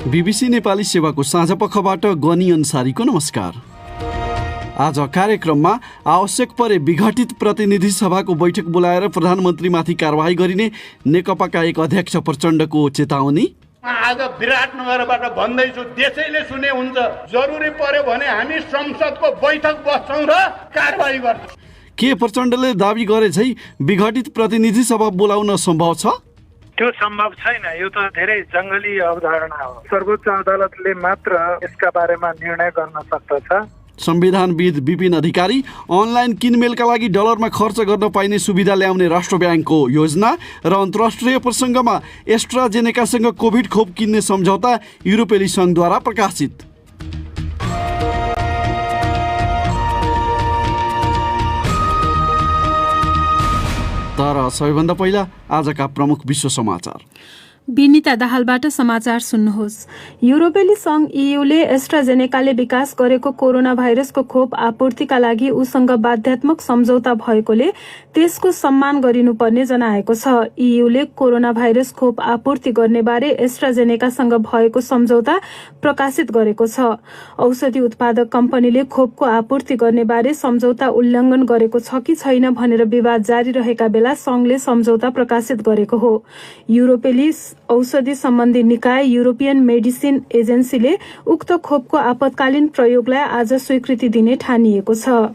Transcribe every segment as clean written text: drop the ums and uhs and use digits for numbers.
BBC Nepali सेवाको साँझपखबाट गनी अन्सारीको नमस्कार। आज कार्यक्रममा आवश्यक परे विघटित प्रतिनिधि सभाको बैठक बोलाएर प्रधानमन्त्रीमाथि कारबाही गरिने नेकपाका एक अध्यक्ष प्रचण्डको चेतावनी। आज विराटनगरबाट भन्दैछु, देशैले सुने हुन्छ, जरुरी पर्यो भने हामी संसदको बैठक बस्छौँ र कारबाही गर्छौँ। के प्रचण्डले दाबी गरे झै विघटित प्रतिनिधि सभा बोलाउन सम्भव छ? त्यो सम्भव छैन। यो त धेरै जंगली अवधारणा हो। सर्वोच्च अदालतले मात्र यसका बारेमा निर्णय गर्न सक्दछ। संविधानविद विपिन अधिकारी अनलाइन किनमेलका लागि डलरमा खर्च गर्न पाइने सुविधा ल्याउने राष्ट्र ब्याङ्कको योजना र अन्तर्राष्ट्रिय प्रसङ्गमा एस्ट्राजेनेकासँग कोभिड खोप किन्ने सम्झौता युरोपेली सङ्घद्वारा प्रकाशित। तर सबैभन्दा पहिला आजका प्रमुख विश्व समाचार। विनिता दाहालबाट समाचार सुन्नुहोस्। युरोपेली संघ ईयूले एस्ट्राजेनेकाले विकास गरेको कोरोना भाइरसको खोप आपूर्तिका लागि उसँग बाध्यात्मक सम्झौता भएकोले त्यसको सम्मान गरिनुपर्ने जनाएको छ। ईयूले कोरोना भाइरस खोप आपूर्ति गर्ने बारे एस्ट्राजेनेकासँग भएको सम्झौता प्रकाशित गरेको छ। औषधि उत्पादक कम्पनीले खोपको आपूर्ति गर्ने बारे सम्झौता उल्लङ्घन गरेको छ कि छैन भनेर विवाद जारी रहेका बेला संघले सम्झौता प्रकाशित गरेको हो। युरोपेली औषधि सम्बन्धी निकाय युरोपियन मेडिसिन एजेन्सीले उक्त खोपको आपतकालीन प्रयोगलाई आज स्वीकृति दिने ठानिएको छ।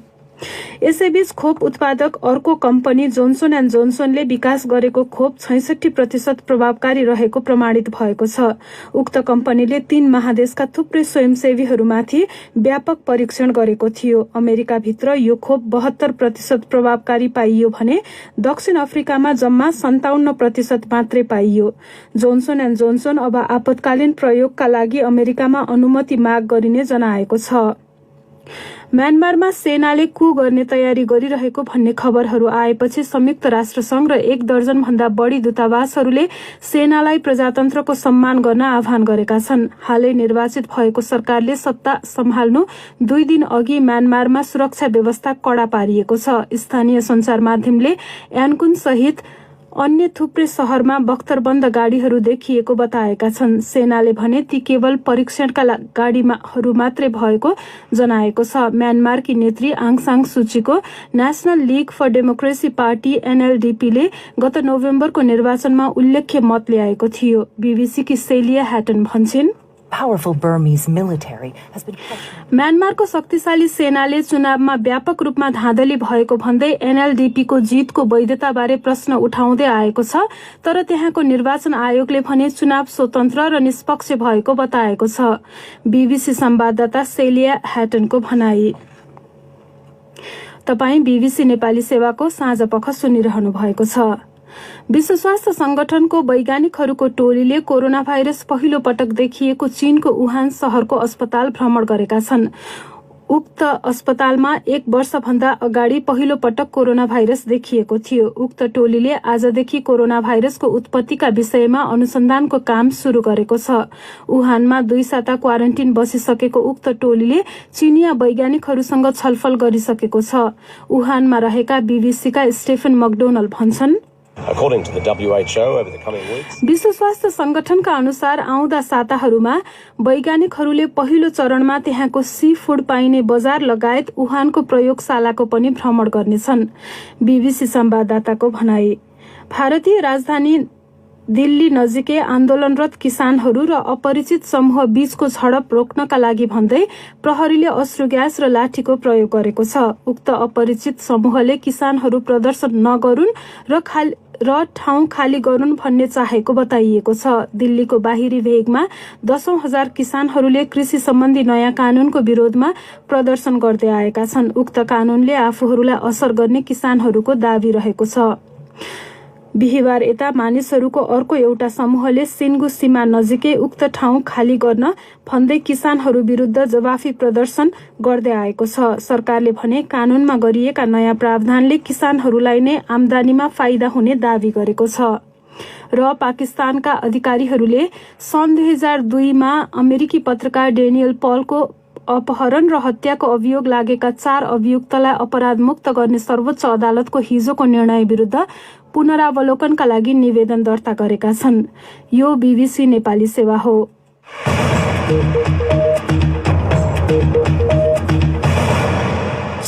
यसैबीच खोप उत्पादक अर्को कम्पनी जोन्सन एन्ड जोन्सनले विकास गरेको खोप 66% प्रभावकारी रहेको प्रमाणित भएको छ। उक्त कम्पनीले 3 महादेशका थुप्रै स्वयंसेवीहरूमाथि व्यापक परीक्षण गरेको थियो। अमेरिकाभित्र यो खोप 72% प्रभावकारी पाइयो भने दक्षिण अफ्रिकामा जम्मा 57% मात्रै पाइयो। जोन्सन एन्ड जोन्सन अब आपतकालीन प्रयोगका लागि अमेरिकामा अनुमति माग गरिने जनाएको छ। म्यानमारमा सेनाले कू गर्ने तयारी गरिरहेको भन्ने खबरहरू आएपछि संयुक्त राष्ट्रसंघ र 1 दर्जन भन्दा बढी दूतावासहरूले सेनालाई प्रजातन्त्रको सम्मान गर्न आह्वान गरेका छन्। हालै निर्वाचित भएको सरकारले सत्ता सम्हाल्नु 2 दिन अघि म्यानमारमा सुरक्षा व्यवस्था कडा पारिएको छ। स्थानीय सञ्चार माध्यमले यानकुन सहित अन्य थुप्रै शहरमा बख्तरबन्द गाडीहरू देखिएको बताएका छन्। सेनाले भने ती केवल परीक्षणका गाडीहरू मात्रै भएको जनाएको छ। म्यानमारकी नेत्री आङ सान सुचीको national league for democracy party एनएलडीपीले गत नोभेम्बरको निर्वाचनमा उल्लेख्य मत ल्याएको थियो। बीबीसीकी सेलिया ह्याटन भन्छन्, म्यानमारको शक्तिशाली सेनाले चुनावमा व्यापक रूपमा धाँधली भएको भन्दै एनएलडीपीको जितको वैधताबारे प्रश्न उठाउँदै आएको छ। तर त्यहाँको निर्वाचन आयोगले भने चुनाव स्वतन्त्र र निष्पक्ष भएको बताएको छ। बीबीसी संवाददाता सेलिया ह्याटनको भनाई। तपाईँ बीबीसी नेपाली सेवाको साँझपख सुनिरहनु भएको छ। विश्व स्वास्थ्य संगठनको वैज्ञानिकहरूको टोलीले कोरोना भाइरस पहिलो पटक देखिएको चीनको वुहान शहरको अस्पताल भ्रमण गरेका छन्। उक्त अस्पतालमा 1 वर्षभन्दा अगाडि पहिलो पटक कोरोना भाइरस देखिएको थियो। उक्त टोलीले आजदेखि कोरोना भाइरसको उत्पत्तिका विषयमा अनुसन्धानको काम सुरु गरेको छ। वुहानमा 2 साता क्वारेन्टिन बसिसकेको उक्त टोलीले चीनिया वैज्ञानिकहरूसँग छलफल गरिसकेको छ। वुहानमा रहेका बीबीसीका स्टेफन मकडोनल भन्छन्, विश्व स्वास्थ्य संगठनका अनुसार आउँदा साताहरूमा वैज्ञानिकहरूले पहिलो चरणमा त्यहाँको सी फूड पाइने बजार लगायत वुहानको प्रयोगशालाको पनि भ्रमण गर्नेछन्। बीबीसी संवाददाताको भनाई। भारतीय राजधानी दिल्ली नजिकै आन्दोलनरत किसानहरू र अपरिचित समूह बीचको झडप रोक्नका लागि भन्दै प्रहरीले अश्रु ग्यास र लाठीको प्रयोग गरेको छ। उक्त अपरिचित समूहले किसानहरू प्रदर्शन नगरून् र ठाउँ खाली गरून् भन्ने चाहेको बताइएको छ। दिल्लीको बाहिरी भेगमा 10,000 किसानहरूले कृषि सम्बन्धी नयाँ कानूनको विरोधमा प्रदर्शन गर्दै आएका छन्। उक्त कानूनले आफूहरूलाई असर गर्ने किसानहरूको दाबी रहेको छ। बिहिबार यता मानिसहरूको अर्को एउटा समूहले सिन्गु सीमा नजिकै उक्त ठाउँ खाली गर्न भन्दै किसानहरू विरुद्ध जवाफी प्रदर्शन गर्दै आएको छ। सरकारले भने कानूनमा गरिएका नयाँ प्रावधानले किसानहरूलाई नै आम्दानीमा फाइदा हुने दावी गरेको छ। र पाकिस्तानका अधिकारीहरूले सन् 2002 मा अमेरिकी पत्रकार डेनियल पलको अपहरण र हत्याको अभियोग लागेका 4 अभियुक्तलाई अपराधमुक्त गर्ने सर्वोच्च अदालतको हिजोको निर्णय विरुद्ध पुनरावलोकनका लागि निवेदन दर्ता गरेका छन्। यो बीबीसी नेपाली सेवा हो।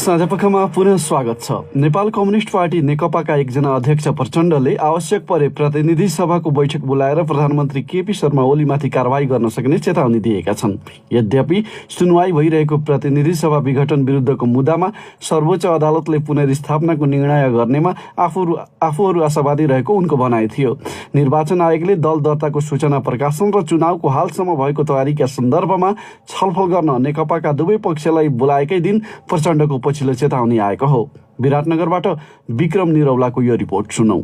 साँझपखमा पुनः स्वागत छ। नेपाल कम्युनिस्ट पार्टी नेकपाका एकजना अध्यक्ष प्रचण्डले आवश्यक परे प्रतिनिधि सभाको बैठक बोलाएर प्रधानमन्त्री केपी शर्मा ओलीमाथि कारवाही गर्न सक्ने चेतावनी दिएका छन्। यद्यपि सुनवाई भइरहेको प्रतिनिधि सभा विघटन विरुद्धको मुद्दामा सर्वोच्च अदालतले पुनर्स्थापनाको निर्णय गर्नेमा आफूहरू आशावादी रहेको उनको भनाइ थियो। निर्वाचन आयोगले दल दर्ताको सूचना प्रकाशन र चुनावको हालसम्म भएको तयारीका सन्दर्भमा छलफल गर्न नेकपाका दुवै पक्षलाई बोलाएकै दिन प्रचण्डको पछिल्लो चेतावनी आएको हो। विराटनगरबाट विक्रम निरौलाको यो रिपोर्ट सुनौ।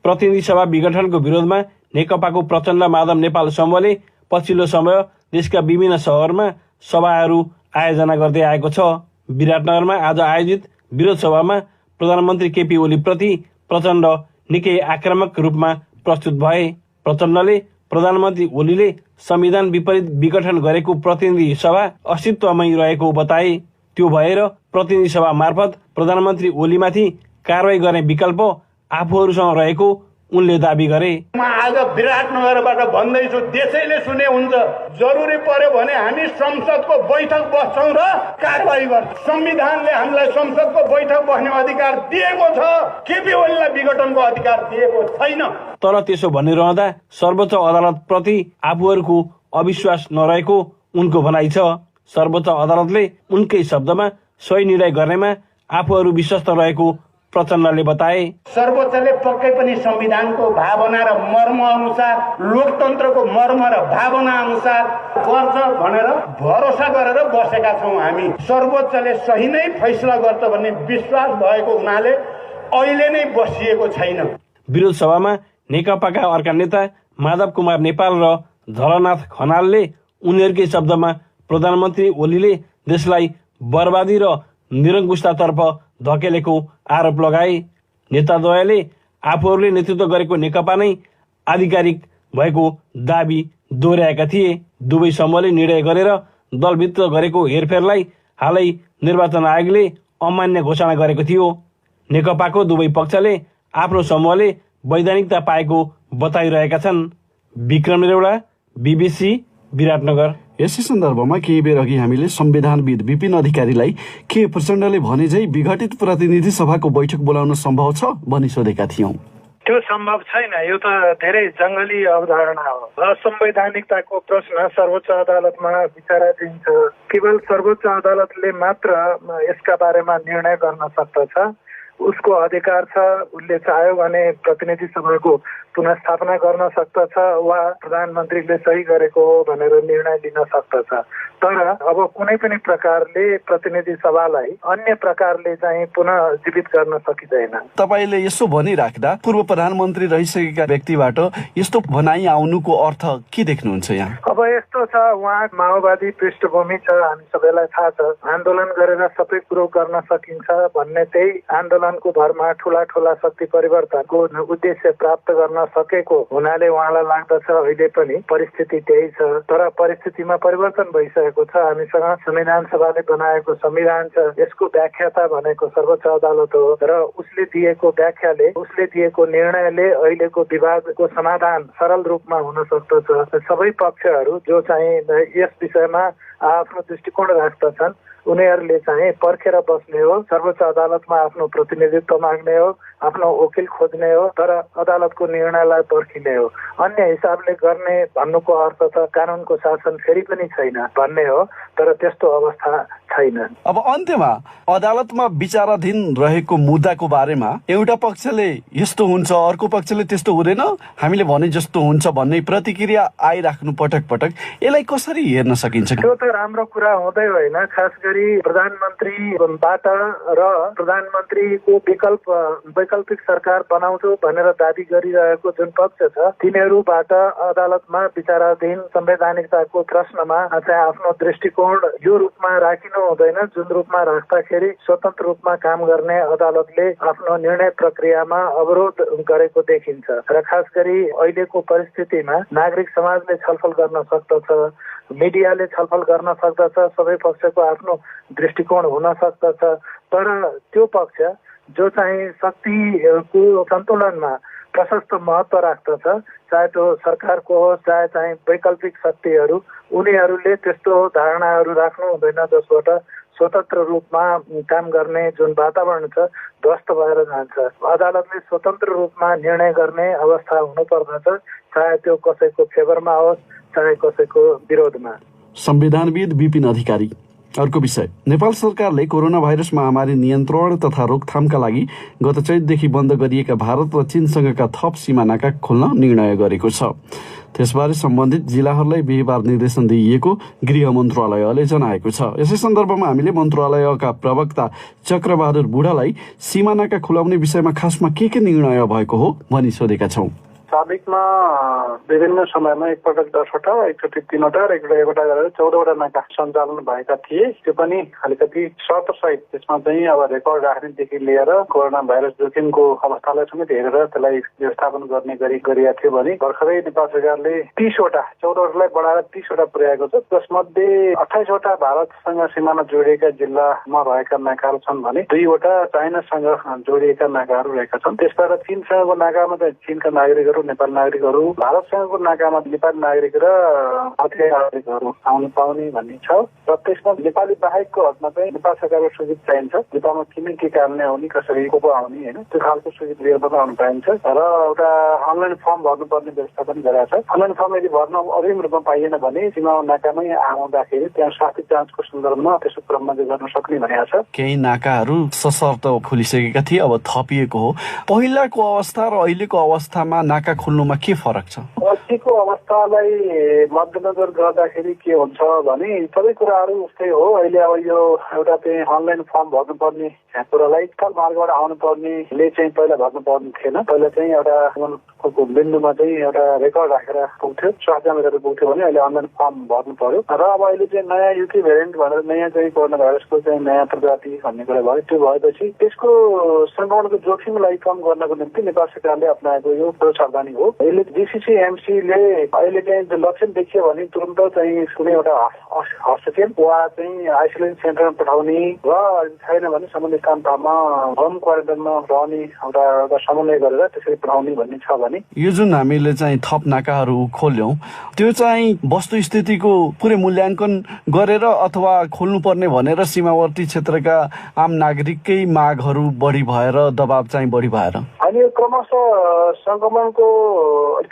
प्रतिनिधि सभा विघटनको विरोधमा नेकपाको प्रचण्ड माधव नेपाल समूहले पछिल्लो समय देशका विभिन्न सहरमा सभाहरू आयोजना गर्दै आएको छ। विराटनगरमा आज आयोजित विरोध सभामा प्रधानमन्त्री केपी ओली प्रति प्रचण्ड निकै आक्रामक रूपमा प्रस्तुत भए। प्रचण्डले प्रधानमन्त्री ओलीले संविधान विपरीत विघटन गरेको प्रतिनिधि सभा अस्तित्वमै रहेको बताए। त्यो भएर प्रतिनिधि सभा मार्फत प्रधानमन्त्री ओलीमाथि कारवाही गर्ने विकल्प आफूहरूसँग रहेको उनले दाबी गरे। म आज विराटनगरबाट भन्दैछु, देशैले सुने हुन्छ, जरुरी पर्यो भने हामी संसदको बैठक बस्छौँ र कारवाही गर्छौँ। संविधानले हामीलाई संसदको बैठक बस्ने अधिकार दिएको छ, केपी ओलीलाई विघटनको अधिकार दिएको छैन। तर त्यसो भनिरहँदा सर्वोच्च अदालत प्रति आफूहरूको अविश्वास नरहेको उनको भनाइ छ। सर्वोच्च अदालतले उनकै शब्दमा सही निर्णय गर्नेमा आफूहरू विश्वस्त रहेको प्रचण्डले बताए। सर्वोच्चले पक्कै पनि संविधानको भावना र मर्म अनुसार, लोकतन्त्रको मर्म र भावना अनुसार गर्छ भनेर भरोसा गरेर बसेका छौँ हामी। सर्वोच्चले सही नै फैसला गर्छ भन्ने विश्वास भएको हुनाले अहिले नै बसिएको छैन। विरोध सभामा नेकपाका अर्का नेता माधव कुमार नेपाल र झलनाथ खनालले उनीहरूकै शब्दमा प्रधानमन्त्री ओलीले देशलाई बर्बादी र निरङ्कुशतातर्फ धकेलेको आरोप लगाए। नेताद्वयले आफूहरूले नेतृत्व गरेको नेकपा नै आधिकारिक भएको दाबी दोहोर्याएका थिए। दुवै समूहले निर्णय गरेर दलभित्र गरेको हेरफेरलाई हालै निर्वाचन आयोगले अमान्य घोषणा गरेको थियो। नेकपाको दुवै पक्षले आफ्नो समूहले वैधानिकता पाएको बताइरहेका छन्। विक्रम निरौला, बीबीसी, विराटनगर। यसै सन्दर्भमा केही बेर अघि हामीले संविधानविद विपिन अधिकारीलाई के प्रचण्डले भने झै विघटित प्रतिनिधि सभाको बैठक बोलाउन सम्भव छ भनी सोधेका थियौं। त्यो सम्भव छैन। यो त धेरै जंगली अवधारणा हो। असंवैधानिकताको प्रश्न सर्वोच्च अदालतमा विचाराधीन छ। केवल सर्वोच्च अदालतले मात्र यसका बारेमा निर्णय गर्न सक्दछ। उसको अधिकार छ। उसले चाह्यो भने प्रतिनिधि सभाको पुनर्स्थापना गर्न सक्दछ वा प्रधानमन्त्रीले सही गरेको हो भनेर निर्णय लिन सक्दछ। तर अब कुनै पनि प्रकारले प्रतिनिधि सभालाई अन्य प्रकारले चाहिँ पुनः जीवित गर्न सकिँदैन। तपाईले यसो भनिराख्दा पूर्व प्रधानमन्त्री रहिसकेका व्यक्तिबाट यस्तो भनाइ आउनुको अर्थ के देख्नुहुन्छ यहाँ? अब यस्तो छ, उहाँ माओवादी पृष्ठभूमि छ, हामी सबैलाई थाहा छ। आन्दोलन गरेर सबै कुरो गर्न सकिन्छ भन्ने त्यही आन्दोलनको भरमा ठूला ठूला शक्ति परिवर्तनको उद्देश्य प्राप्त गर्न सकेको हुनाले उहाँलाई लाग्दछ अहिले पनि परिस्थिति त्यही छ। तर परिस्थितिमा परिवर्तन भइसकेको छ। हामीसँग संविधान सभाले बनाएको संविधान छ। यसको व्याख्याता भनेको सर्वोच्च अदालत हो र उसले दिएको व्याख्याले, उसले दिएको निर्णयले अहिलेको विवादको समाधान सरल रूपमा हुन सक्दछ। सबै पक्षहरू जो चाहिँ यस विषयमा आफ्नो दृष्टिकोण राख्दछन् उनीहरूले चाहिँ पर्खेर बस्ने हो, सर्वोच्च अदालतमा आफ्नो प्रतिनिधित्व माग्ने हो, आफ्नो वकिल खोज्ने हो, तर अदालतको निर्णयलाई पर्खिने हो। अन्य हिसाबले गर्ने भन्नुको अर्थ त कानुनको शासन फेरि पनि छैन भन्ने हो। तर त्यस्तो अवस्था छैन। अब अन्त्यमा अदालतमा विचाराधीन रहेको मुद्दाको बारेमा एउटा पक्षले यस्तो हुन्छ, अर्को पक्षले त्यस्तो हुँदैन, हामीले भने जस्तो हुन्छ भन्ने प्रतिक्रिया आइराख्नु पटक पटक, यसलाई कसरी हेर्न सकिन्छ? त्यो त राम्रो कुरा हुँदै होइन। खास गरी प्रधानमन्त्रीबाट र प्रधानमन्त्रीको वैकल्पिक सरकार बनाउँछु भनेर दाबी गरिरहेको जुन पक्ष छ तिनीहरूबाट अदालतमा विचाराधीन संवैधानिकताको प्रश्नमा चाहिँ आफ्नो दृष्टिकोण यो रूपमा राखिनु हुँदैन, जुन रूपमा राख्दाखेरि स्वतन्त्र रूपमा काम गर्ने अदालतले आफ्नो निर्णय प्रक्रियामा अवरोध गरेको देखिन्छ र खास गरी अहिलेको परिस्थितिमा नागरिक समाजले छलफल गर्न सक्दछ, मिडियाले छलफल गर्न सक्दछ, सबै पक्षको आफ्नो दृष्टिकोण हुन सक्दछ, तर त्यो पक्ष जो चाहिँ शक्तिको सन्तुलनमा प्रशस्त महत्त्व राख्दछ, चाहे त्यो सरकारको होस् चाहे चाहिँ वैकल्पिक शक्तिहरू, उनीहरूले त्यस्तो धारणाहरू राख्नु हुँदैन जसबाट स्वतन्त्र रूपमा काम गर्ने जुन वातावरण छ ध्वस्त भएर जान्छ। अदालतले स्वतन्त्र रूपमा निर्णय गर्ने अवस्था हुनुपर्दछ, चाहे त्यो कसैको फेभरमा होस् चाहे कसैको विरोधमा। संविधानविद विपिन अधिकारी। अर्को विषय, नेपाल सरकारले कोरोना भाइरस महामारी नियन्त्रण तथा रोकथामका लागि गत चैतदेखि बन्द गरिएका भारत र चीनसँगका थप सीमा नाका खोल्न निर्णय गरेको छ। त्यसबारे सम्बन्धित जिल्लाहरूलाई बिहिबार निर्देशन दिइएको गृह मन्त्रालयले जनाएको छ। यसै सन्दर्भमा हामीले मन्त्रालयका प्रवक्ता चक्रबहादुर बुढालाई सीमा नाका खुलाउने विषयमा खासमा के निर्णय भएको हो भनी सोधेका छौँ। साबिकमा विभिन्न समयमा एकपटक 10वटा, एकचोटि 3वटा र एकवटा गरेर 14वटा नाका सञ्चालन भएका थिए। त्यो पनि अलिकति शर्त सहित, त्यसमा चाहिँ अब रेकर्ड राख्नेदेखि लिएर कोरोना भाइरस जोखिमको अवस्थालाई समेत हेरेर त्यसलाई व्यवस्थापन गर्ने गरी गरिएको थियो भने भर्खरै नेपाल सरकारले 30वटा, 14वटालाई बढाएर 30वटा पुर्याएको छ। जसमध्ये 28वटा भारतसँग सिमाना जोडिएका जिल्लामा रहेका नाकाहरू छन् भने 2वटा चाइनासँग जोडिएका नाकाहरू रहेका छन्। त्यसबाट चीनसँगको नाकामा चाहिँ चीनका नागरिकहरू, नेपाली नागरिकहरू, भारतसँगको नाकामा नेपाली नागरिक र भारतीय नागरिकहरू आउनु पाउने भन्ने छ। र त्यसमा नेपाली बाहेकको हकमा चाहिँ नेपाल सरकारको स्वीकृति चाहिन्छ। नेपालमा के कारणले आउने, कसरी को आउने, होइन, त्यो खालको स्वीकृति लिएर पनि आउनु पाइन्छ। र एउटा अनलाइन फर्म भर्नुपर्ने व्यवस्था पनि गरेका छ। अनलाइन फर्म यदि भर्न अग्रिम रूपमा पाइएन भने सीमा नाकामै आउँदाखेरि त्यहाँ स्वास्थ्य जाँचको सन्दर्भमा त्यसो क्रममा गर्न सक्ने भनेको छ। केही नाकाहरू सशर्त खोलिसकेका थिए, अब थपिएको हो। पहिलाको अवस्था र अहिलेको अवस्थामा नाका खोल्नुमा के फरक छ? अहिलेको अवस्थालाई मध्यनजर गर्दाखेरि के हुन्छ भने सबै कुराहरू उस्तै हो। अहिले अब यो एउटा चाहिँ अनलाइन फर्म भर्नुपर्ने कुरालाई स्थल मार्गबाट आउनुपर्नेले चाहिँ पहिला भर्नुपर्ने थिएन। पहिला चाहिँ एउटा बिन्दुमा चाहिँ एउटा रेकर्ड राखेर पुग्थ्यो, स्वास्थ्य जानकारी पुग्थ्यो भने अहिले अनलाइन फर्म भर्नु पर्यो। र अब अहिले चाहिँ नयाँ युके भेरिएन्ट भनेर नयाँ चाहिँ कोरोना भाइरसको चाहिँ नयाँ प्रजाति भन्ने कुरा भयो। त्यो भएपछि त्यसको संक्रमणको जोखिमलाई कम गर्नको निम्ति नेपाल सरकारले अप्नाएको यो सावधानी हो। अहिले जीसीसीएमसीले अहिले चाहिँ लक्षण देखियो भने तुरन्त चाहिँ कुनै एउटा हस्तक्षेप वा चाहिँ आइसोलेसन सेन्टरमा पठाउने र छैन भने सम्बन्धित ठाउँमा होम क्वारेन्टाइनमा रहने एउटा समन्वय गरेर त्यसरी पठाउने भन्ने छ। भने यो जुन हामीले चाहिँ थप नाकाहरू खोल्यौं, त्यो चाहिँ वस्तुस्थितिको पुरै मूल्याङ्कन गरेर अथवा खोल्नुपर्ने भनेर सीमावर्ती क्षेत्रका आम नागरिककै मागहरू बढी भएर दबाब चाहिँ बढी भएर अनि क्रमशः संक्रमणको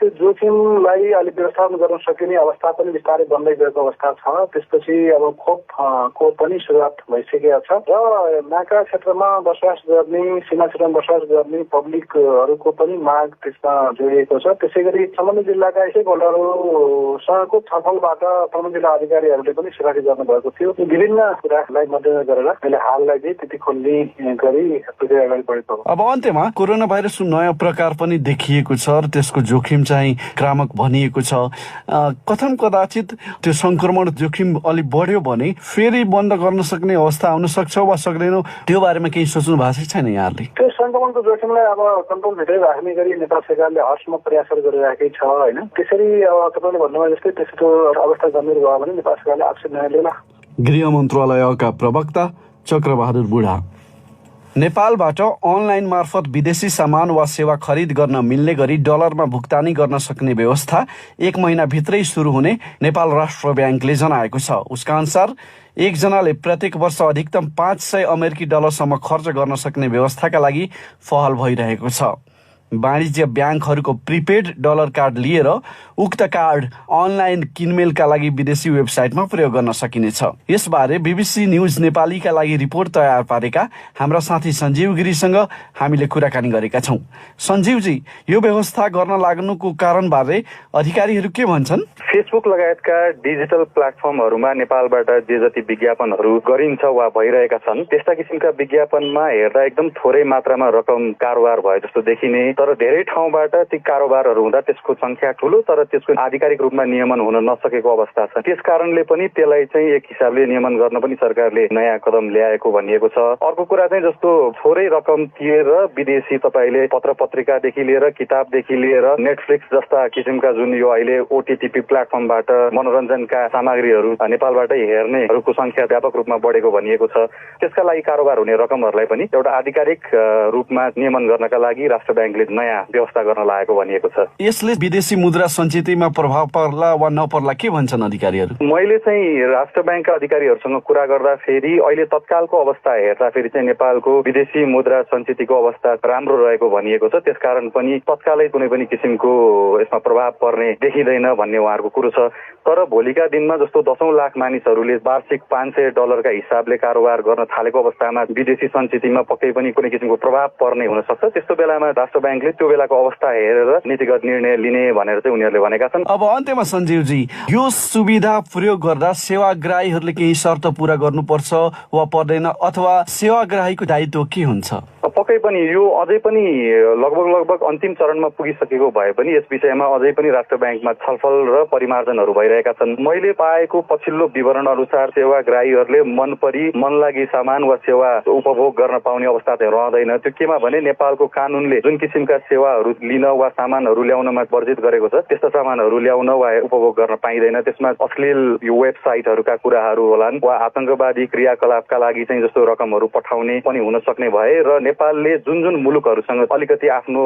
जोखिमलाई अलिक व्यवस्थापन गर्न सकिने अवस्था पनि बिस्तारै बन्दै गएको अवस्था छ। त्यसपछि अब खोपको पनि सुरुवात भइसकेको छ र नाका क्षेत्रमा बसोबास गर्ने, सीमा क्षेत्रमा बसोबास गर्ने पब्लिकहरूको पनि माग त्यसमा जोडिएको छ। त्यसै गरी सम्बन्धित जिल्लाका स्टेकहोल्डरसँगको छलफलबाट सम्बन्धित जिल्ला अधिकारीहरूले पनि सिफारिस गर्नुभएको थियो। विभिन्न कुरालाई मध्यनजर गरेर अहिले हाललाई चाहिँ त्यति खोल्ने गरी प्रक्रिया अगाडि बढेको हो। अब अन्त्यमा कोरोना भाइरस नयाँ प्रकार पनि देखिएको छ र त्यसको जोखिम चाहिँ क्रामक भनिएको छ। कथम कदाचित त्यो संक्रमण जोखिम अलिक बढ्यो भने फेरि बन्द गर्न सक्ने अवस्था आउन सक्छ वा सक्दैन, त्यो बारेमा केही सोच्नु भएको छैन यहाँले? त्यो संक्रमणको जोखिमलाई अब कन्ट्रोलभित्रै राख्ने गरी नेपाल सरकारले हर्षमा प्रयासहरू गरिरहेकै छ, होइन। त्यसरी अब तपाईँले भन्नुभयो जस्तै त्यस्तो अवस्था गम्भीर भयो भने नेपाल सरकारले एक्सन लिएला। गृह मन्त्रालयका प्रवक्ता चक्रबहादुर बुढा। नेपालबाट अनलाइन मार्फत विदेशी सामान वा सेवा खरिद गर्न मिल्ने गरी डलरमा भुक्तानी गर्न सक्ने व्यवस्था 1 महिनाभित्रै सुरु हुने नेपाल राष्ट्र ब्याङ्कले जनाएको छ। उसका अनुसार एकजनाले प्रत्येक वर्ष अधिकतम 500 अमेरिकी डलरसम्म खर्च गर्न सक्ने व्यवस्थाका लागि पहल भइरहेको छ। वाणिज्य ब्याङ्कहरूको प्रिपेड डलर कार्ड लिएर उक्त कार्ड अनलाइन किनमेलका लागि विदेशी वेबसाइटमा प्रयोग गर्न सकिनेछ। यसबारे बीबीसी न्युज नेपालीका लागि रिपोर्ट तयार पारेका हाम्रा साथी सञ्जीव गिरीसँग हामीले कुराकानी गरेका छौँ। सञ्जीवजी, यो व्यवस्था गर्न लाग्नुको कारणबारे अधिकारीहरू के भन्छन्? फेसबुक लगायतका डिजिटल प्लेटफर्महरूमा नेपालबाट जे जति विज्ञापनहरू गरिन्छ वा भइरहेका छन्, त्यस्ता किसिमका विज्ञापनमा हेर्दा एकदम थोरै मात्रामा रकम कारोबार भए जस्तो देखिने, तर धेरै ठाउँबाट ती कारोबारहरू हुँदा त्यसको संख्या ठुलो तर त्यसको आधिकारिक रूपमा नियमन हुन नसकेको अवस्था छ। त्यस कारणले पनि त्यसलाई चाहिँ एक हिसाबले नियमन गर्न पनि सरकारले नयाँ कदम ल्याएको भनिएको छ। अर्को कुरा चाहिँ जस्तो थोरै रकम तिरेर विदेशी तपाईले पत्र पत्रिकादेखि लिएर किताबदेखि लिएर नेटफ्लिक्स जस्ता किसिमका जुन यो अहिले ओटीटी प्लेटफर्मबाट मनोरञ्जनका सामग्रीहरू नेपालबाट हेर्नेहरूको संख्या व्यापक रूपमा बढेको भनिएको छ। त्यसका लागि कारोबार हुने रकमहरूलाई पनि एउटा आधिकारिक रूपमा नियमन गर्नका लागि राष्ट्र ब्याङ्कले नयाँ व्यवस्था गर्न लागेको भनिएको छ। यसले विदेशी मुद्रा सञ्चितमा प्रभाव पर्ला वा नपर्ला के भन्छन् अधिकारीहरू? मैले चाहिँ राष्ट्र ब्याङ्कका अधिकारीहरूसँग कुरा गर्दाखेरि अहिले तत्कालको अवस्था हेर्दाखेरि चाहिँ नेपालको विदेशी मुद्रा सञ्चितको अवस्था राम्रो रहेको भनिएको छ। त्यसकारण पनि तत्कालै कुनै पनि किसिमको यसमा प्रभाव पर्ने देखिँदैन भन्ने उहाँहरूको कुरो छ। तर भोलिका दिनमा जस्तो 10औं लाख मानिसहरूले वार्षिक $500 का हिसाबले कारोबार गर्न थालेको अवस्थामा विदेशी सञ्चितमा पक्कै पनि कुनै किसिमको प्रभाव पर्ने हुन सक्छ। त्यस्तो बेलामा राष्ट्र ब्याङ्कले त्यो बेलाको अवस्था हेरेर नीतिगत निर्णय लिने भनेर चाहिँ उनीहरूले भनेका छन्। अब अन्त्यमा सञ्जीवजी, यो सुविधा प्रयोग गर्दा सेवाग्राहीहरूले केही शर्त पूरा गर्नुपर्छ वा पर्दैन अथवा सेवाग्राहीको दायित्व के हुन्छ? पक्कै पनि यो अझै पनि लगभग अन्तिम चरणमा पुगिसकेको भए पनि यस विषयमा अझै पनि राष्ट्र ब्याङ्कमा छलफल र परिमार्जनहरू भइरहेका छन्। मैले पाएको पछिल्लो विवरण अनुसार सेवाग्राहीहरूले मन परी मन लागि सामान वा सेवा उपभोग गर्न पाउने अवस्था चाहिँ रहँदैन। त्यो केमा भने नेपालको कानुनले जुन किसिमका सेवाहरू लिन वा सामानहरू ल्याउनमा वर्जित गरेको छ त्यस्ता सामानहरू ल्याउन वा उपभोग गर्न पाइँदैन। त्यसमा अश्लील यो वेबसाइटहरूका कुराहरू होलान् वा आतंकवादी क्रियाकलापका लागि चाहिँ जस्तो रकमहरू पठाउने पनि हुन सक्ने भए र नेपालले जुन मुलुकहरूसँग अलिकति आफ्नो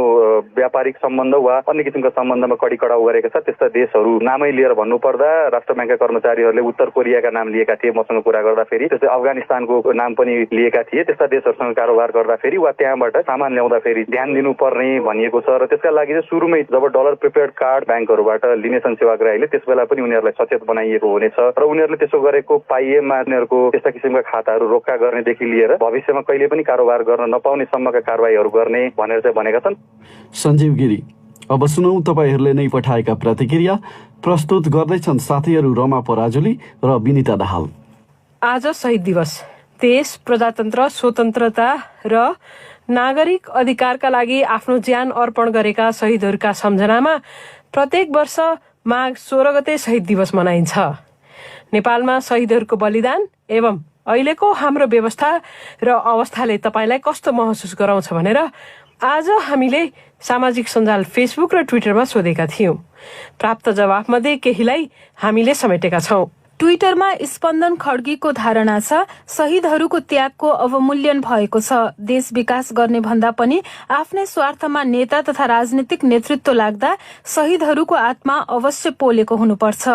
व्यापारिक सम्बन्ध वा अन्य किसिमका सम्बन्धमा कडी कडाउ गरेको छ त्यस्ता देशहरू नामै लिएर भन्नुपर्दा राष्ट्र ब्याङ्कका कर्मचारीहरूले उत्तर कोरियाका नाम लिएका थिए मसँग कुरा गर्दाखेरि, त्यस्तै अफगानिस्तानको नाम पनि लिएका थिए। त्यस्ता देशहरूसँग कारोबार गर्दाखेरि वा त्यहाँबाट सामान ल्याउँदाखेरि ध्यान दिनुपर्ने भनिएको छ र त्यसका लागि चाहिँ सुरुमै जब डलर प्रिपेयर्ड कार्ड ब्याङ्कहरूबाट लिनेछन् सेवाग्राहीले त्यस बेला पनि उनीहरूलाई सचेत बनाइएको हुनेछ र उनीहरूले त्यसो गरेको पाइएमा उनीहरूको त्यस्ता किसिमका खाताहरू रोक्का गर्नेदेखि लिएर भविष्यमा कहिले पनि कारोबार गर्न नपाउने सम्मका कारबाहीहरू गर्ने भनेर चाहिँ भनेका छन्। सञ्जीव गिरी, अब सुनौ तपाईहरूले नै पठाएका प्रतिक्रिया। प्रस्तुत गर्दैछन् साथीहरू रमा पराजुली र विनिता दाहाल। आज शहीद दिवस। देश, प्रजातन्त्र, स्वतन्त्रता र नागरिक अधिकारका लागि आफ्नो ज्यान अर्पण गरेका शहीदहरूका सम्झनामा प्रत्येक वर्ष माघ 16 गते शहीद दिवस मनाइन्छ। नेपालमा शहीदहरूको बलिदान एवं अहिलेको हाम्रो व्यवस्था र अवस्थाले तपाईँलाई कस्तो महसुस गराउँछ भनेर आज हामीले सामाजिक सञ्जाल फेसबुक र ट्विटरमा सोधेका थियौं। प्राप्त जवाफमध्ये केहीलाई हामीले समेटेका छौं। ट्विटरमा स्पन्दन खड्गीको धारणा छ, शहीदहरूको त्यागको अवमूल्यन भएको छ। देश विकास गर्ने भन्दा पनि आफ्नै स्वार्थमा नेता तथा राजनीतिक नेतृत्व लाग्दा शहीदहरूको आत्मा अवश्य पोलेको हुनुपर्छ।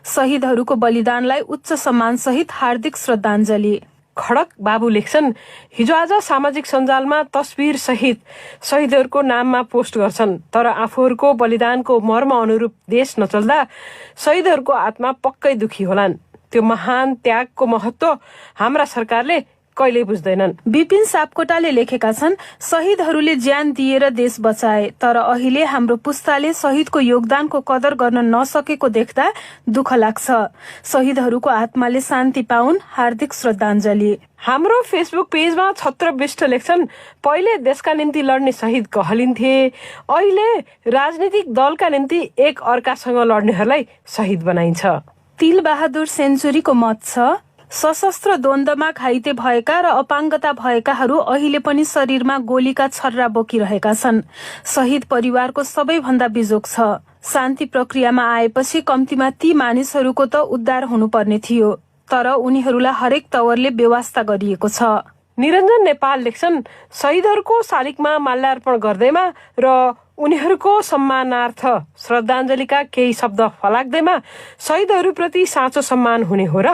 शहीदहरूको बलिदानलाई उच्च सम्मान सहित हार्दिक श्रद्धाञ्जली। खडक बाबु लेख्छन्, हिजो आज सामाजिक सञ्जालमा तस्बिर सहित शहीदहरूको नाममा पोस्ट गर्छन्, तर आफूहरूको बलिदानको मर्म अनुरूप देश नचल्दा शहीदहरूको आत्मा पक्कै दुखी होलान्। त्यो महान त्यागको महत्व हाम्रा सरकारले कहिले बुझ्दैनन्। विपिन सापकोटाले लेखेका छन्, शहीदहरूले ज्यान दिएर देश बचाए, तर अहिले हाम्रो पुस्ताले शहीदको योगदानको कदर गर्न नसकेको देख्दा दुःख लाग्छ। शहीदहरूको आत्माले शान्ति पाउन्, हार्दिक श्रद्धाञ्जली। हाम्रो फेसबुक पेजमा छत्र विष्ट लेख्छन्, पहिले देशका निम्ति लड्ने शहीद कहलिन्थे, अहिले राजनीतिक दलका निम्ति एक अर्कासँग लड्नेहरूलाई शहीद बनाइन्छ। तिल बहादुर सेन्चुरीको मत छ, सशस्त्र द्वन्द्वमा घाइते भएका र अपाङ्गता भएकाहरू अहिले पनि शरीरमा गोलीका छर्रा बोकिरहेका छन्। शहीद परिवारको सबैभन्दा बिजोग छ। शान्ति प्रक्रियामा आएपछि कम्तीमा ती मानिसहरूको त उद्धार हुनुपर्ने थियो, तर उनीहरूलाई हरेक तवरले बेवास्ता गरिएको छ। निरञ्जन नेपाल लेख्छन्, शहीदहरूको शालिगमा माल्यार्पण गर्दैमा र उनीहरूको सम्मानार्थ श्रद्धाञ्जलीका केही शब्द फलाक्दैमा शहीदहरूप्रति साँचो सम्मान हुने हो र?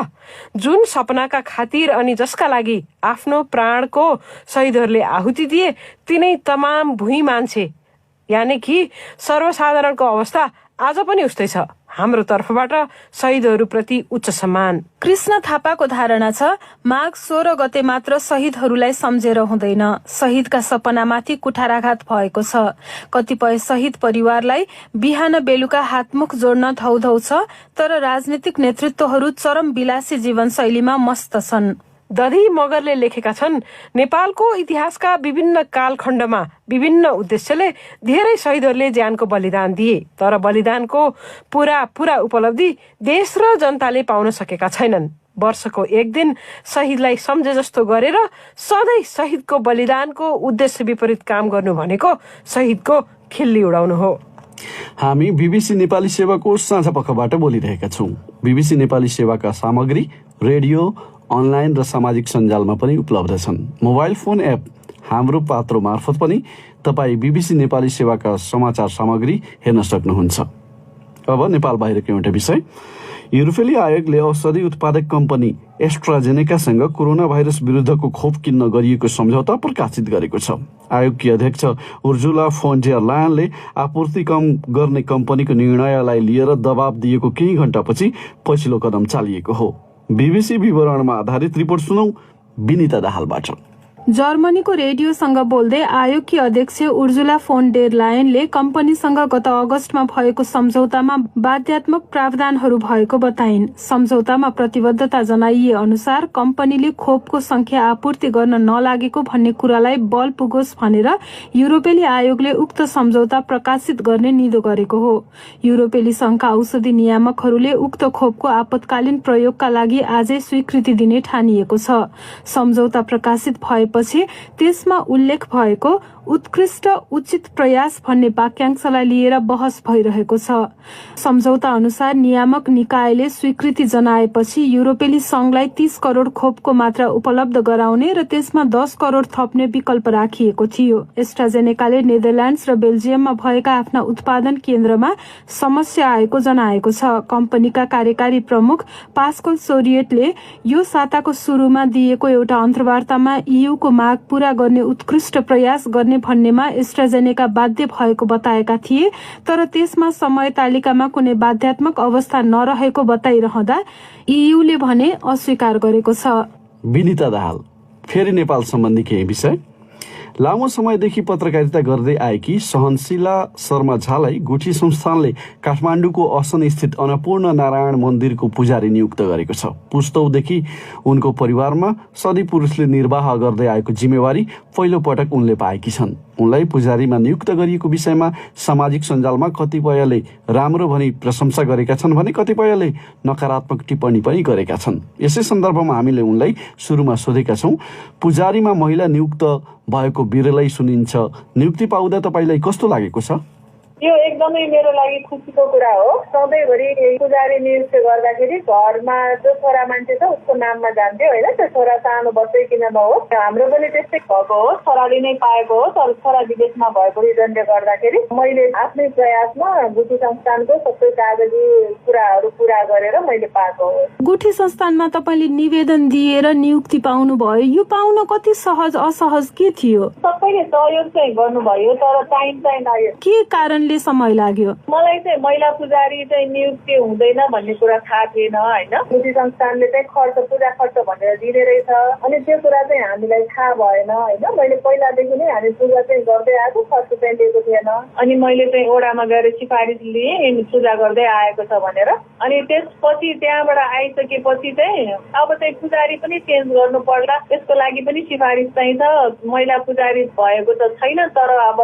जुन सपनाका खातिर अनि जसका लागि आफ्नो प्राणको शहीदहरूले आहुति दिए तिनै तमाम भुइँ मान्छे यानि कि सर्वसाधारणको अवस्था आज पनि उस्तै छ। हाम्रो तर्फबाट शहीदहरूप्रति उच्च सम्मान। कृष्ण थापाको धारणा छ, माघ 16 गते मात्र शहीदहरूलाई सम्झेर हुँदैन। शहीदका सपनामाथि कुठाराघात भएको छ। कतिपय शहीद परिवारलाई बिहान बेलुका हातमुख जोड्न धौधौ छ, तर राजनीतिक नेतृत्वहरू चरम विलासी जीवनशैलीमा मस्त छन्। दधी मगरले लेखेका छन्, नेपालको इतिहासका विभिन्न कालखण्डमा विभिन्न उद्देश्यले धेरै शहीदहरूले ज्यानको बलिदान दिए, तर बलिदानको पूरा उपलब्धि देश र जनताले पाउन सकेका छैनन्। वर्षको एक दिन शहीदलाई सम्झे जस्तो गरेर सधैँ शहीदको बलिदानको उद्देश्य विपरीत काम गर्नु भनेको शहीदको खिल्ली उडाउनु हो। हामी बीबीसी नेपाली सेवाको साझा पक्षबाट बोलिरहेका छौँ। बीबीसी नेपाली सेवाका सामग्री रेडियो, अनलाइन र सामाजिक सञ्जालमा पनि उपलब्ध छन्। मोबाइल फोन एप हाम्रो पात्रो मार्फत पनि तपाईँ बीबीसी नेपाली सेवाका समाचार सामग्री हेर्न सक्नुहुन्छ। अब नेपाल बाहिरको एउटा विषय। युरोपेली आयोगले औषधि उत्पादक कम्पनी एस्ट्राजेनेकासँग कोरोना भाइरस विरुद्धको खोप किन्न गरिएको सम्झौता प्रकाशित गरेको छ। आयोगकी अध्यक्ष उर्जुला फोन डर लायनले आपूर्ति कम गर्ने कम्पनीको निर्णयलाई लिएर दबाब दिएको केही घण्टापछि पछिल्लो कदम चालिएको हो। बीबीसी विवरणमा आधारित रिपोर्ट सुनौ विनिता दाहालबाट। जर्मनीको रेडियोसँग बोल्दै आयोगकी अध्यक्ष उर्जुला फोन डेर लायनले कम्पनीसँग गत अगस्तमा भएको सम्झौतामा बाध्यात्मक प्रावधानहरू भएको बताइन्। सम्झौतामा प्रतिबद्धता जनाइए अनुसार कम्पनीले खोपको संख्या आपूर्ति गर्न नलागेको भन्ने कुरालाई बल पुगोस् भनेर युरोपेली आयोगले उक्त सम्झौता प्रकाशित गर्ने निधो गरेको हो। युरोपेली संघका औषधि नियामकहरूले उक्त खोपको आपतकालीन प्रयोगका लागि आजै स्वीकृति दिने ठानिएको छ। सम्झौता प्रकाशित भए पछि त्यसमा उल्लेख भएको उत्कृष्ट उचित प्रयास भन्ने वाक्यांशलाई लिएर बहस भइरहेको छ। सम्झौता अनुसार नियामक निकायले स्वीकृति जनाएपछि युरोपेली संघलाई 30 करोड खोपको मात्रा उपलब्ध गराउने र त्यसमा 10 करोड थप्ने विकल्प राखिएको थियो। एस्ट्राजेनेकाले नेदरल्यान्ड्स र बेल्जियममा भएका आफ्ना उत्पादन केन्द्रमा समस्या आएको जनाएको छ। कम्पनीका कार्यकारी प्रमुख पास्कल सोरिएटले यो साताको सुरुमा दिएको एउटा अन्तर्वार्तामा ईयूको माग पूरा गर्ने उत्कृष्ट प्रयास गर्ने भन्नेमा एस्ट्राजेनेका बाध्य भएको बताएका थिए, तर त्यसमा समय तालिकामा कुनै बाध्यात्मक अवस्था नरहेको बताइरहँदा ईयूले भने अस्वीकार गरेको छ। विनिता दाहाल। फेरि नेपाल सम्बन्धी केही विषय। लामो समयदेखि पत्रकारिता गर्दै आएकी सहनशीला शर्मा झालाई गुठी संस्थानले काठमाडौँको असन स्थित अन्नपूर्ण नारायण मन्दिरको पुजारी नियुक्त गरेको छ। पुस्तौदेखि उनको परिवारमा सधी पुरुषले निर्वाह गर्दै आएको जिम्मेवारी पहिलो पटक उनले पाएकी छन्। उनलाई पुजारीमा नियुक्त गरिएको विषयमा सामाजिक सञ्जालमा कतिपयले राम्रो भनी प्रशंसा गरेका छन् भने कतिपयले नकारात्मक टिप्पणी पनि गरेका छन्। यसै सन्दर्भमा हामीले उनलाई सुरुमा सोधेका छौँ, पुजारीमा महिला नियुक्त भएको बिरलै सुनिन्छ, नियुक्ति पाउँदा तपाईँलाई कस्तो लागेको छ? यो एकदमै मेरो लागि खुसीको कुरा हो। सधैँभरि पुजारी नियुक्त गर्दाखेरि घरमा जो छोरा मान्छे छ उसको नाममा जान्थ्यो होइन, त्यो छोरा सानो बच्चै किन नहोस्। हाम्रो पनि त्यस्तै भएको हो, छोराले नै पाएको हो, तर छोरा विदेशमा भएको रिजनले गर्दाखेरि मैले आफ्नै प्रयासमा गुठी संस्थानको सबै कागजी कुराहरू पुरा गरेर मैले पाएको हो। गुठी संस्थानमा तपाईँले निवेदन दिएर नियुक्ति पाउनु भयो, यो पाउन कति सहज असहज के थियो? सबैले सहयोग चाहिँ गर्नुभयो, तर टाइम चाहिँ लाग्यो। के कारणले समय लाग्यो? मलाई चाहिँ महिला पुजारी चाहिँ नियुक्ति हुँदैन भन्ने कुरा थाहा थिएन होइन। गुठी संस्थानले चाहिँ खर्च पूजा खर्च भनेर दिने रहेछ, अनि त्यो कुरा चाहिँ हामीलाई थाहा भएन होइन। मैले पहिलादेखि नै हामी पूजा चाहिँ गर्दै आएको, खर्च चाहिँ दिएको थिएन। अनि मैले चाहिँ ओडामा गएर सिफारिस लिएँ पूजा गर्दै आएको छ भनेर। अनि त्यसपछि त्यहाँबाट आइसकेपछि चाहिँ अब चाहिँ पुजारी पनि चेन्ज गर्नु पर्ला, त्यसको लागि पनि सिफारिस चाहिन्छ। महिला पुजारी भएको त छैन, तर अब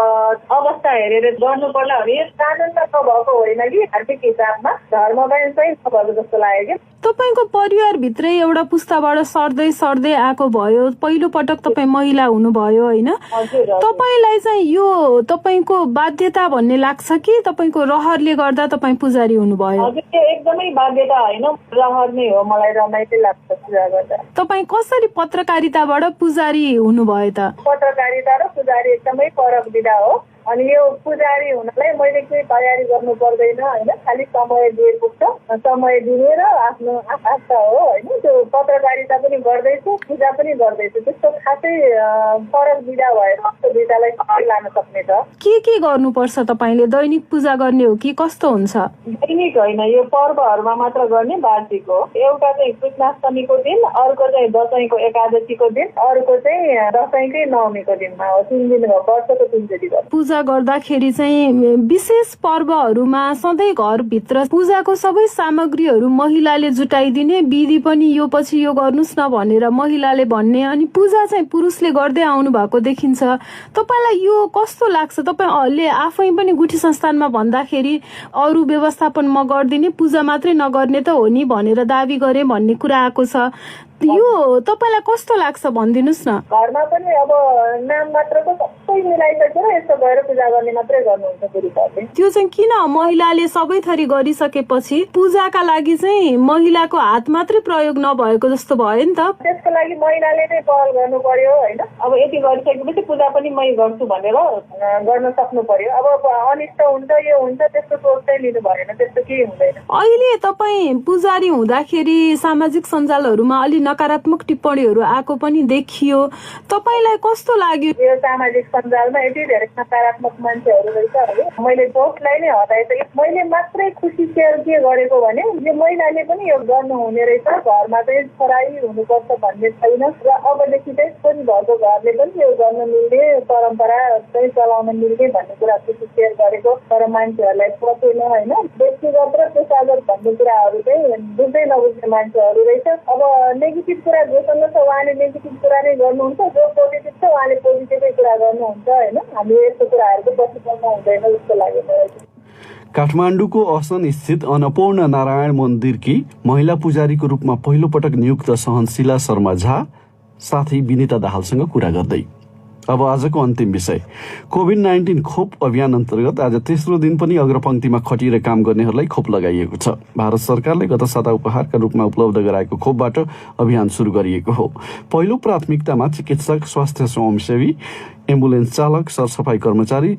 अवस्था हेरेर गर्नु पर्ला। कानुनमा नभएको होइन कि धार्मिक हिसाबमा धर्ममा चाहिँ नभएको जस्तो लाग्यो कि। तपाईँको परिवारभित्रै एउटा पुस्ताबाट सर्दै सर्दै आएको भयो, पहिलो पटक तपाईँ महिला हुनुभयो होइन। तपाईँलाई चाहिँ यो तपाईँको बाध्यता भन्ने लाग्छ कि तपाईँको रहरले गर्दा तपाईँ पुजारी हुनुभयो? हजुर, त्यो एकदमै बाध्यता होइन, रहर नै हो। मलाई रमाइलो लाग्छ पूजा गर्दा। तपाईँ कसरी पत्रकारिताबाट पुजारी हुनुभयो त? पत्रकारिता र पुजारी एकदमै फरक विधा हो। अनि यो पुजारी हुनलाई मैले केही तयारी गर्नु पर्दैन होइन, खालि समय दिए पुग्छ, समय दिने र आफ्नो आस्था हो होइन। त्यो पत्रकारिता पनि गर्दैछु, पूजा पनि गर्दैछु, त्यस्तो खासै फरक विधा भएर त्यो विधालाई अगाडि लान सक्ने छ। के गर्नुपर्छ तपाईँले? दैनिक पूजा गर्ने हो कि कस्तो हुन्छ? दैनिक होइन, यो पर्वहरूमा मात्र गर्ने वार्षिक हो। एउटा चाहिँ कृष्णाष्टमीको दिन, अर्को चाहिँ दसैँको एकादशीको दिन, अर्को चाहिँ दसैँकै नवमीको दिनमा हो। 3 दिन हो, वर्षको 3 चोटि गर्छ। पूजा पूजा गर्दाखेरि चाहिँ विशेष पर्वहरूमा सधैँ घरभित्र पूजाको सबै सामग्रीहरू महिलाले जुटाइदिने विधि पनि यो पछि यो गर्नुस् न भनेर महिलाले भन्ने, अनि पूजा चाहिँ पुरुषले गर्दै आउनु भएको देखिन्छ। तपाईँलाई यो कस्तो लाग्छ? तपाईँले आफै पनि गुठी संस्थानमा भन्दाखेरि अरू व्यवस्थापन म गरिदिने, पूजा मात्रै नगर्ने त हो नि भनेर दाबी गरे भन्ने कुरा आएको छ। यो तपाईँलाई कस्तो लाग्छ भनिदिनुहोस् न। घरमा पनि अब नाम मात्रको सबै मिलाइसकेर यस्तो गएर पूजा गर्ने मात्रै गर्नुहुन्छ पुरुषहरूले। त्यो चाहिँ किन महिलाले सबै थरी गरिसकेपछि पूजाका लागि चाहिँ महिलाको हात मात्रै प्रयोग नभएको जस्तो भयो नि त? त्यसको लागि महिलाले नै पहल गर्नु पर्यो होइन। अब यति गरिसकेपछि पूजा पनि मै गर्छु भनेर गर्न सक्नु पर्यो। अब अनिष्ट हुन्छ यो हुन्छ त्यस्तो सोच चाहिँ लिनु भएन, त्यस्तो केही हुँदैन। अहिले तपाईँ पुजारी हुँदाखेरि सामाजिक सञ्जालहरूमा अलि नकारात्मक टिप्पणीहरू आएको पनि देखियो, तपाईँलाई कस्तो लाग्यो? यो सामाजिक सञ्जालमा यति धेरै नकारात्मक मान्छेहरू रहेछ है। मैले पोस्टलाई नै हटाएँ। मैले मात्रै खुसी सेयर के गरेको भने यो महिलाले पनि यो गर्नु हुने रहेछ, घरमा चाहिँ छोराई हुनुपर्छ भन्ने छैन र अबदेखि चाहिँ पनि भएको घरले पनि यो गर्न मिल्ने, परम्परा चाहिँ चलाउन मिल्ने भन्ने कुरा खुसी सेयर गरेको, तर मान्छेहरूलाई पसेन होइन। व्यक्तिगत र पेसागत भन्ने कुराहरू चाहिँ बुझ्दै नबुझ्ने मान्छेहरू रहेछ। अब नेगेटिभ कुरा जोसँग छ उहाँले नेगेटिभ कुरा नै गर्नुहुन्छ, जो पोजिटिभ छ उहाँले पोजिटिभै कुरा गर्नुहुन्छ होइन। हामीले यस्तो कुराहरूको पछि पर्नु हुँदैन जस्तो लाग्यो मलाई। काठमाडौँको असन स्थित अन्नपूर्ण नारायण मन्दिरकी महिला पुजारीको रूपमा पहिलो पटक नियुक्त सहनशीला शर्मा झा साथै विनिता दाहालसँग कुरा गर्दै अब आजको अन्तिम विषय कोभिड-19 खोप अभियान अन्तर्गत आज तेस्रो दिन पनि अग्रपंक्तिमा खटिएर काम गर्नेहरूलाई खोप लगाइएको छ। भारत सरकारले गत साता उपहारका रूपमा उपलब्ध गराएको खोपबाट अभियान सुरु गरिएको हो। पहिलो प्राथमिकतामा चिकित्सक, स्वास्थ्य स्वयंसेवी, एम्बुलेन्स चालक, सरसफाई कर्मचारी,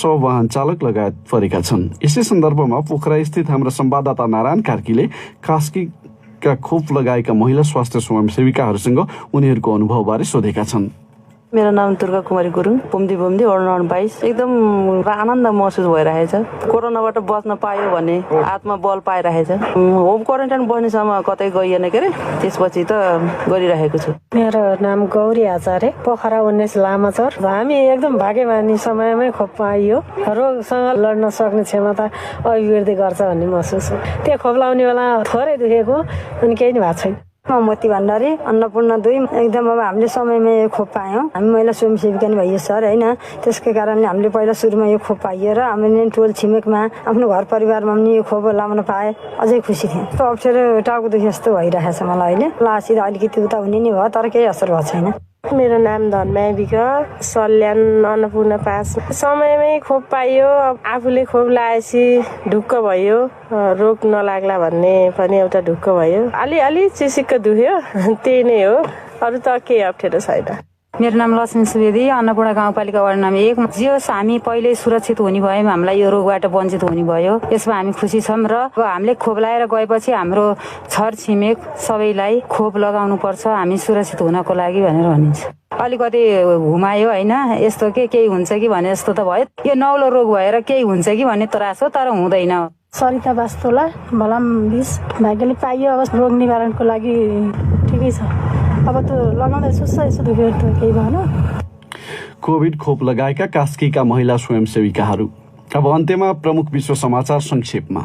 वाहन चालक लगायत परेका छन्। यसै सन्दर्भमा पोखरा स्थित हाम्रा संवाददाता नारायण कार्कीले कास्कीका खोप लगाएका महिला स्वास्थ्य स्वयंसेविकाहरूसँग उनीहरूको अनुभवबारे सोधेका छन्। मेरो नाम दुर्गा कुमारी गुरुङ, पुम्दी वडा नम्बर 22। एकदम आनन्द महसुस भइरहेछ। कोरोनाबाट बच्न पायो भने आत्मा बल पाइरहेछ। होम क्वारेन्टाइन बस्नेसम्म कतै गइएन के अरे, त्यसपछि त गरिरहेको छु। मेरो नाम गौरी आचार्य, पोखरा 19 लामाचौर। हामी एकदम भाग्यमानी समयमै खोप पाइयो। रोगसँग लड्न सक्ने क्षमता अभिवृद्धि गर्छ भन्ने महसुस हो। त्यो खोप लाउने बेला थोरै दुखेको अनि केही नै भएको छैन। म मोती भण्डारी, अन्नपूर्ण 2। एकदम अब हामीले समयमै यो खोप पायौँ। हामी महिला स्वयंसेविका नि भइयो सर होइन। त्यसकै कारणले हामीले पहिला सुरुमा यो खोप पाइयो र हामीले टोल छिमेकमा आफ्नो घर परिवारमा पनि यो खोप लाउन पाए अझै खुसी थिएँ। त्यो अप्ठ्यारो टाउको दुखे जस्तो भइरहेछ मलाई अहिले। लासित अलिकति उता हुने नि भयो, तर केही असर भएको छैन। मेरो नाम धनमाया विक, सल्यान अन्नपूर्ण 5। समयमै खोप पाइयो। आफूले खोप लगाएपछि ढुक्क भयो, रोग नलाग्ला भन्ने पनि एउटा ढुक्क भयो। अलि चिसिक्क दुख्यो, त्यही नै हो, अरू त केही अप्ठ्यारो छैन। मेरो नाम लक्ष्मी सुवेदी, अन्नपूर्ण गाउँपालिका वार्ड नम्बर 1। जे होस् हामी पहिले सुरक्षित हुने भयौँ, हामीलाई यो रोगबाट वञ्चित हुने भयो, यसमा हामी खुसी छौँ। र हामीले खोप लगाएर गएपछि हाम्रो छर छिमेक सबैलाई खोप लगाउनु पर्छ हामी सुरक्षित हुनको लागि भनेर भनिन्छ। अलिकति घुमायो होइन, यस्तो केही हुन्छ कि भने जस्तो त भयो। यो नौलो रोग भएर केही हुन्छ कि भन्ने त्रास हो, तर हुँदैन। सरिता बास्तोला, भलाम 20। भाग्यले पाइयो। अब रोग निवारणको लागि ठिकै छ। अब त लगाउँदैछु, यसो दुख्यो त केही भएन। कोभिड खोप लगाएका कास्कीका महिला स्वयंसेविकाहरू। अब अन्त्यमा प्रमुख विश्व समाचार संक्षेपमा।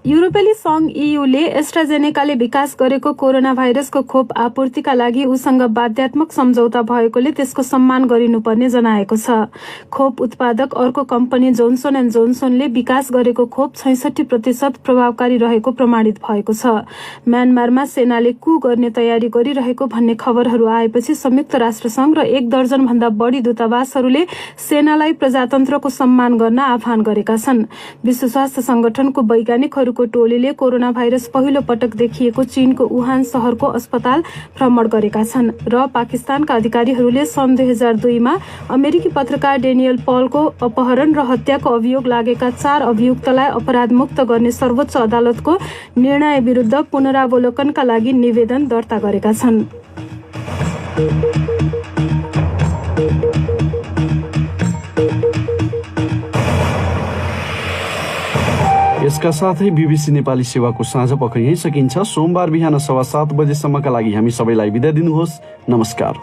युरोपेली संघ EUले एस्ट्राजेनेकाले विकास गरेको कोरोना भाइरसको खोप आपूर्तिका लागि उसँग बाध्यात्मक सम्झौता भएकोले त्यसको सम्मान गरिनुपर्ने जनाएको छ। खोप उत्पादक अर्को कम्पनी जोन्सन एन्ड जोन्सनले विकास गरेको खोप 66% प्रभावकारी रहेको प्रमाणित भएको छ। म्यानमारमा सेनाले कु गर्ने तयारी गरिरहेको भन्ने खबरहरू आएपछि संयुक्त राष्ट्रसंघ र 1 दर्जन भन्दा बढी दूतावासहरूले सेनालाई प्रजातन्त्रको सम्मान गर्न आह्वान गरेका छन्। विश्व स्वास्थ्य संगठनको वैज्ञानिकहरूको टोलीले कोरोना भाइरस पहिलो पटक देखिएको चीनको वुहान शहरको अस्पताल भ्रमण गरेका छन् र पाकिस्तानका अधिकारीहरूले सन् 2002 मा अमेरिकी पत्रकार डेनियल पलको अपहरण र हत्याको अभियोग लागेका 4 अभियुक्तलाई अपराधमुक्त गर्ने सर्वोच्च अदालतको निर्णय विरुद्ध पुनरावलोकनका लागि निवेदन दर्ता गरेका छन्। यस यसका साथै बीबीसी नेपाली सेवाको साँझ पख यही सकिन्छ। सोमबार बिहान 7:15 बजेसम्मका लागि हामी सबैलाई बिदा दिनुहोस्। नमस्कार।